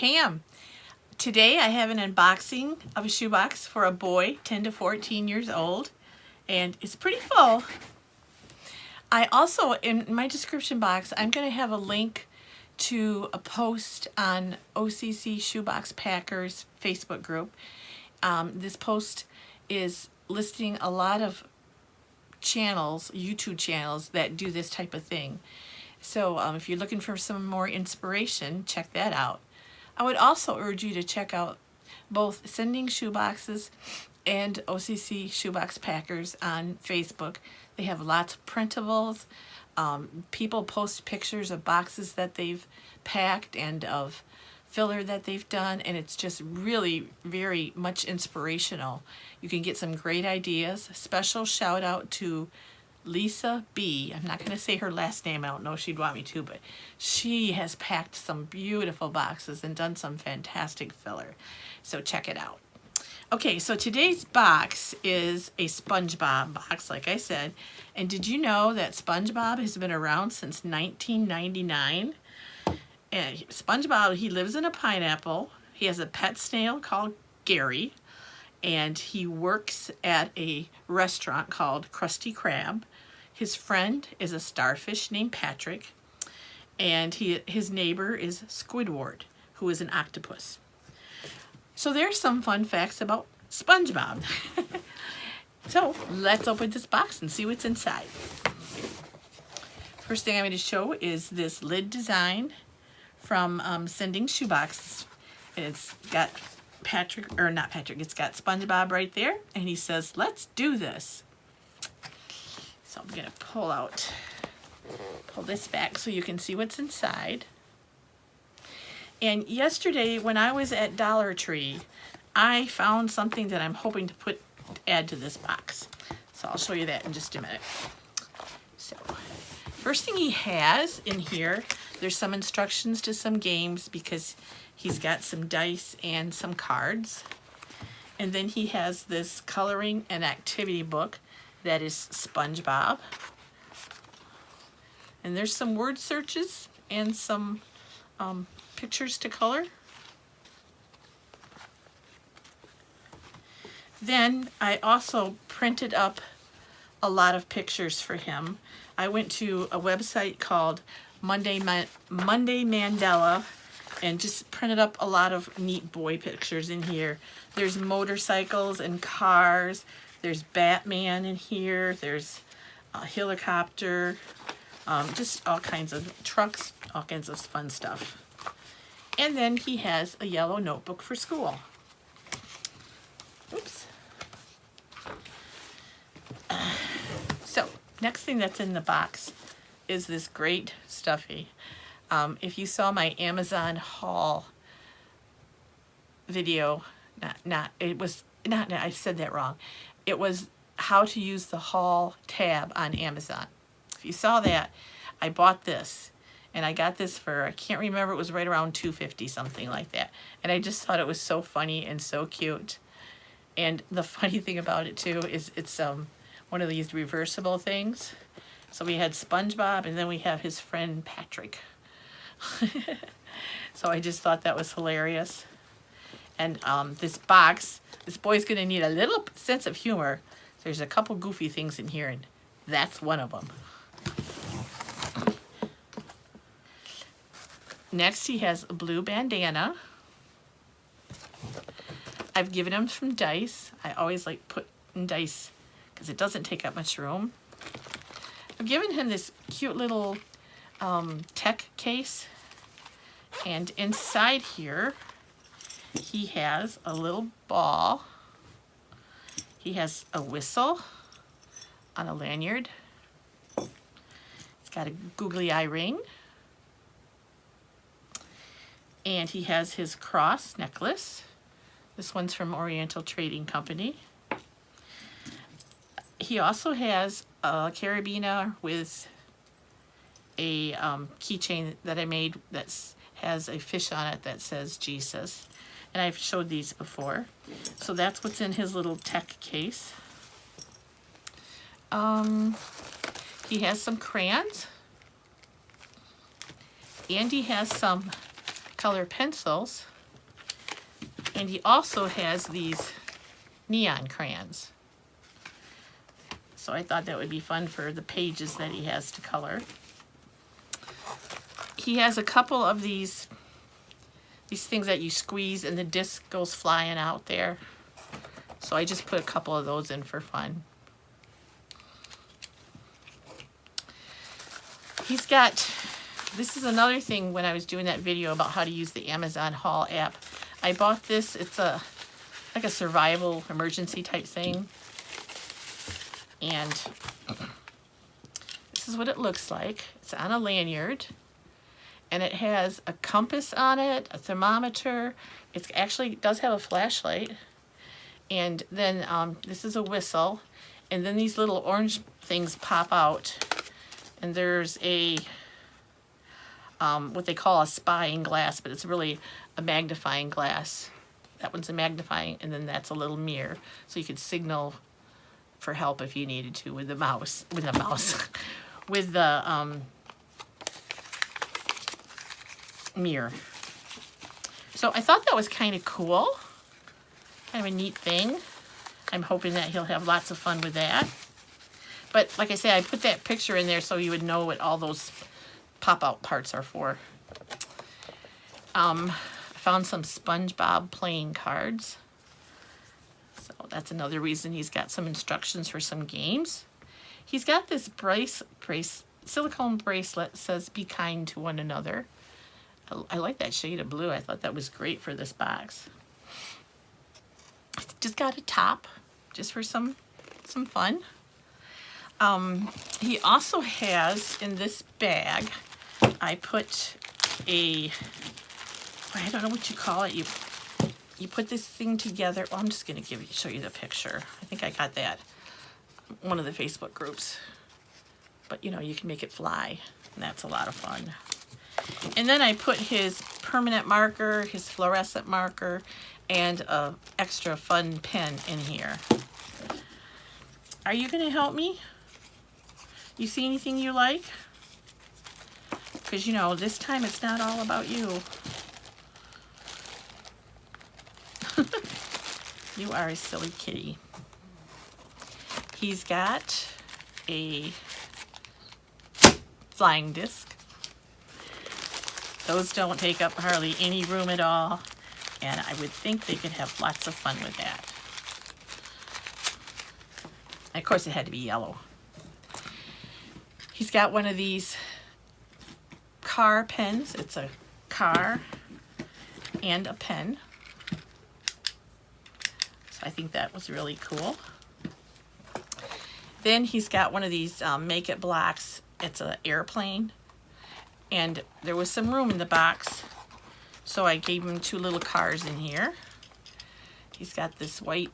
Pam. Today I have an unboxing of a shoebox for a boy 10 to 14 years old, and it's pretty full. I also, in my description box, I'm going to have a link to a post on OCC Shoebox Packers Facebook group. This post is listing a lot of channels, YouTube channels, that do this type of thing. So if you're looking for some more inspiration, check that out. I would also urge you to check out both Sending Shoeboxes and OCC Shoebox Packers on Facebook. They have lots of printables. People post pictures of boxes that they've packed and of filler that they've done, and it's just really very much inspirational. You can get some great ideas. Special shout out to Lisa B. I'm not going to say her last name. I don't know if she'd want me to, but she has packed some beautiful boxes and done some fantastic filler. So check it out. Okay, so today's box is a Spongebob box, like I said. And did you know that Spongebob has been around since 1999? And Spongebob, he lives in a pineapple. He has a pet snail called Gary. And he works at a restaurant called Krusty Krab. His friend is a starfish named Patrick. And his neighbor is Squidward, who is an octopus. So there's some fun facts about SpongeBob. So let's open this box and see what's inside. First thing I'm going to show is this lid design from Sending Shoeboxes. And it's got it's got SpongeBob right there, and he says, "Let's do this." So I'm going to pull this back so you can see what's inside. And yesterday when I was at Dollar Tree, I found something that I'm hoping to add to this box. So I'll show you that in just a minute. So first thing he has in here, there's some instructions to some games because he's got some dice and some cards. And then he has this coloring and activity book that is SpongeBob. And there's some word searches and some pictures to color. Then I also printed up a lot of pictures for him. I went to a website called Monday Mandela and just printed up a lot of neat boy pictures in here. There's motorcycles and cars. There's Batman in here. There's a helicopter. Just all kinds of trucks, all kinds of fun stuff. And then he has a yellow notebook for school. Oops. So, next thing that's in the box is this great stuffy. If you saw my Amazon haul video, I said that wrong. It was how to use the haul tab on Amazon. If you saw that, I bought this. And I got this for, I can't remember, it was right around $2.50, something like that. And I just thought it was so funny and so cute. And the funny thing about it too is it's one of these reversible things. So we had SpongeBob, and then we have his friend Patrick. So I just thought that was hilarious. And this box, this boy's going to need a little sense of humor. There's a couple goofy things in here, and that's one of them. Next, he has a blue bandana. I've given him some dice. I always like putting dice because it doesn't take up much room. I've given him this cute little tech case. And inside here, he has a little ball. He has a whistle on a lanyard. It's got a googly eye ring. And he has his cross necklace. This one's from Oriental Trading Company. He also has a carabiner with a keychain that I made that has a fish on it that says Jesus. And I've showed these before. So that's what's in his little tech case. He has some crayons. And he has some color pencils. And he also has these neon crayons. So I thought that would be fun for the pages that he has to color. He has a couple of these things that you squeeze and the disc goes flying out there. So I just put a couple of those in for fun. He's got, this is another thing when I was doing that video about how to use the Amazon Haul app. I bought this, it's like a survival emergency type thing. And this is what it looks like. It's on a lanyard. And it has a compass on it, a thermometer. It actually does have a flashlight. And then this is a whistle. And then these little orange things pop out. And there's a, what they call a spying glass, but it's really a magnifying glass. That one's a magnifying, and then that's a little mirror. So you could signal for help if you needed to with the mouse, with the mirror. So I thought that was kind of cool. Kind of a neat thing. I'm hoping that he'll have lots of fun with that. But like I said, I put that picture in there so you would know what all those pop-out parts are for. I found some Spongebob playing cards. So that's another reason he's got some instructions for some games. He's got this silicone bracelet that says be kind to one another. I like that shade of blue. I thought that was great for this box. It's just got a top just for some fun. He also has in this bag, I put a, I don't know what you call it. You put this thing together. Well, I'm just going to show you the picture. I think I got that one of the Facebook groups. But you know, you can make it fly, and that's a lot of fun. And then I put his permanent marker, his fluorescent marker, and a extra fun pen in here. Are you going to help me? You see anything you like? Because, you know, this time it's not all about you. You are a silly kitty. He's got a flying disc. Those don't take up hardly any room at all. And I would think they could have lots of fun with that. And of course, it had to be yellow. He's got one of these car pens. It's a car and a pen. So I think that was really cool. Then he's got one of these make it blocks. It's an airplane. And there was some room in the box, so I gave him two little cars in here. He's got this white,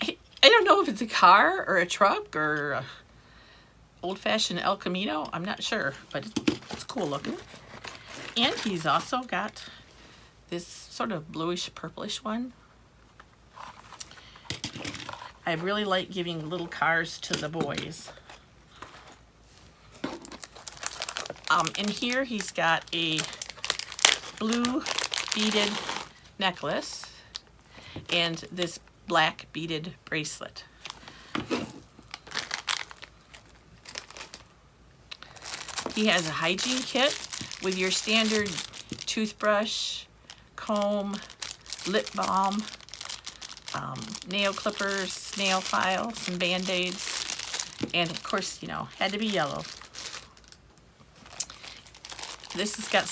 I don't know if it's a car or a truck or a old-fashioned El Camino. I'm not sure, but it's cool looking. And he's also got this sort of bluish purplish one. I really like giving little cars to the boys. In here he's got a blue beaded necklace and this black beaded bracelet. He has a hygiene kit with your standard toothbrush, comb, lip balm, nail clippers, nail files, some band-aids, and of course, you know, had to be yellow. This has got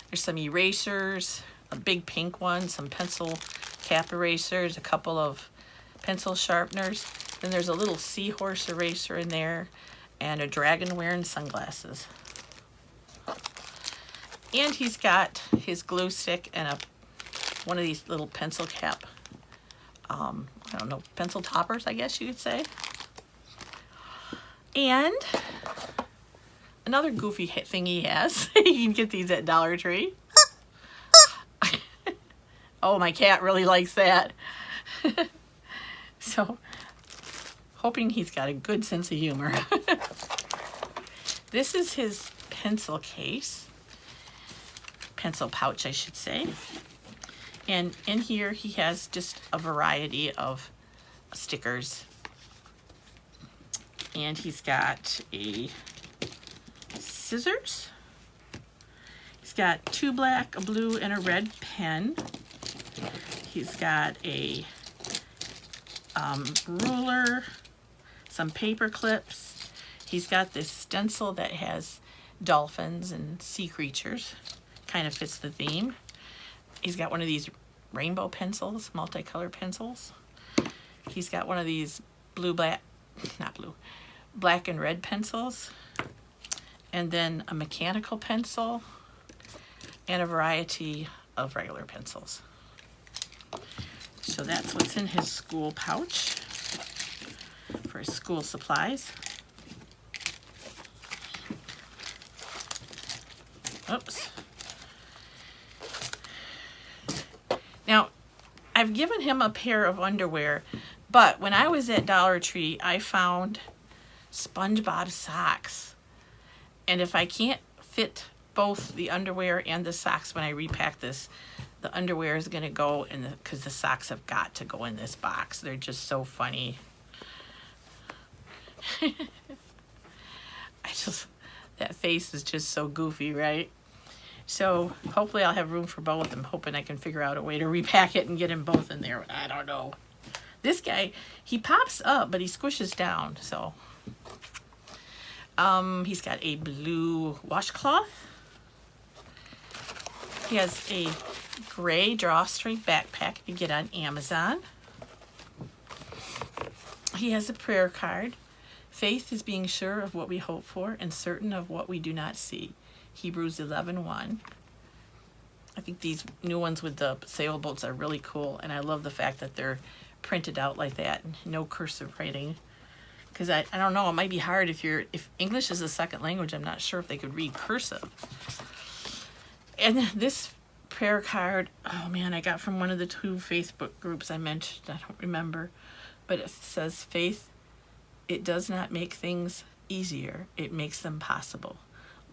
there's some erasers, a big pink one, some pencil cap erasers, a couple of pencil sharpeners. Then there's a little seahorse eraser in there, and a dragon wearing sunglasses. And he's got his glue stick and one of these little pencil cap, I don't know, pencil toppers, I guess you could say. And another goofy thing he has, you can get these at Dollar Tree. Oh, my cat really likes that. So, hoping he's got a good sense of humor. This is his pencil case. Pencil pouch, I should say. And in here he has just a variety of stickers. And he's got a scissors. He's got 2 black, a blue, and a red pen. He's got a ruler, some paper clips. He's got this stencil that has dolphins and sea creatures. Kind of fits the theme. He's got one of these rainbow pencils, multicolor pencils. He's got one of these black and red pencils. And then a mechanical pencil and a variety of regular pencils. So that's what's in his school pouch for his school supplies. Oops. Now, I've given him a pair of underwear, but when I was at Dollar Tree, I found Spongebob socks. And if I can't fit both the underwear and the socks when I repack this, the underwear is going to go in because the socks have got to go in this box. They're just so funny. That face is just so goofy, right? So hopefully I'll have room for both. I'm hoping I can figure out a way to repack it and get them both in there. I don't know. This guy, he pops up, but he squishes down. So he's got a blue washcloth. He has a gray drawstring backpack you get on Amazon. He has a prayer card. Faith is being sure of what we hope for and certain of what we do not see. Hebrews 11:1. I think these new ones with the sailboats are really cool, and I love the fact that they're printed out like that and no cursive writing. Because I don't know, it might be hard if English is a second language. I'm not sure if they could read cursive. And this prayer card, oh man, I got from one of the 2 Facebook groups I mentioned. I don't remember. But it says, faith, it does not make things easier. It makes them possible.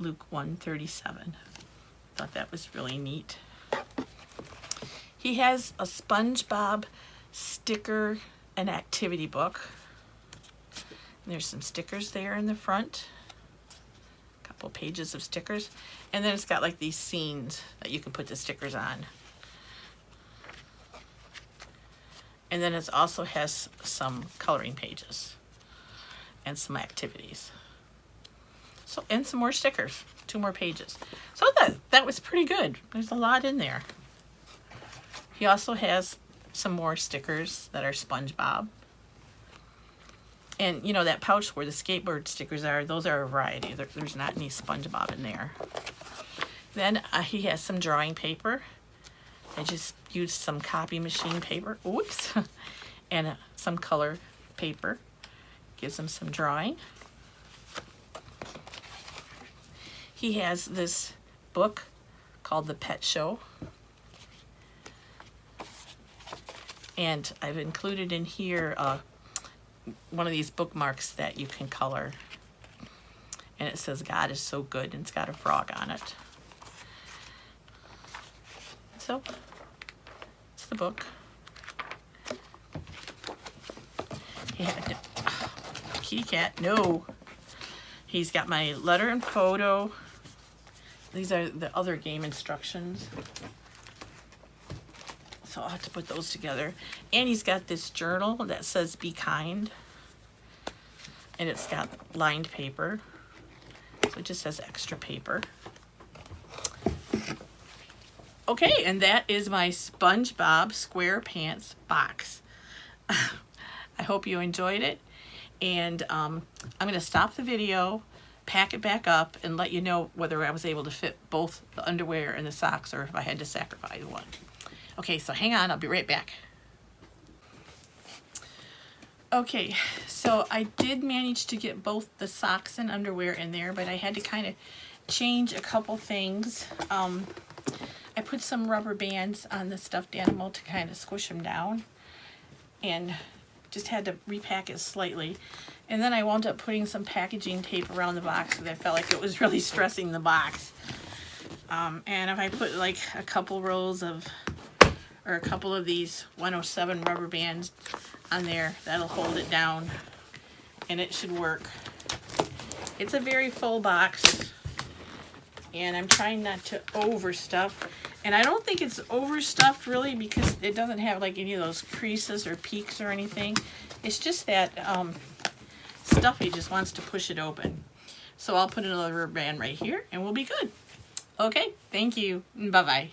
Luke 1:37. Thought that was really neat. He has a Spongebob sticker and activity book. And there's some stickers there in the front. A couple pages of stickers. And then it's got like these scenes that you can put the stickers on. And then it also has some coloring pages and some activities. So, and some more stickers, 2 more pages. So that was pretty good. There's a lot in there. He also has some more stickers that are Spongebob. And you know that pouch where the skateboard stickers are, those are a variety. There's not any Spongebob in there. Then he has some drawing paper. I just used some copy machine paper. Oops. And some color paper. Gives him some drawing. He has this book called The Pet Show. And I've included in here one of these bookmarks that you can color. And it says, God is so good, and it's got a frog on it. So, it's the book. Kitty cat, no. He's got my letter and photo. These are the other game instructions. So I'll have to put those together. And he's got this journal that says be kind. And it's got lined paper. So it just has extra paper. Okay, and that is my Spongebob SquarePants box. I hope you enjoyed it. And I'm going to stop the video, pack it back up, and let you know whether I was able to fit both the underwear and the socks or if I had to sacrifice one. Okay, so hang on, I'll be right back. Okay, so I did manage to get both the socks and underwear in there, but I had to kind of change a couple things. I put some rubber bands on the stuffed animal to kind of squish him down, and just had to repack it slightly. And then I wound up putting some packaging tape around the box because I felt like it was really stressing the box. And if I put like a couple rows of, or a couple of these 107 rubber bands on there. That'll hold it down, and it should work. It's a very full box, and I'm trying not to overstuff. And I don't think it's overstuffed really, because it doesn't have like any of those creases or peaks or anything. It's just that Stuffy just wants to push it open. So I'll put another rubber band right here and we'll be good. Okay, thank you. Bye-bye.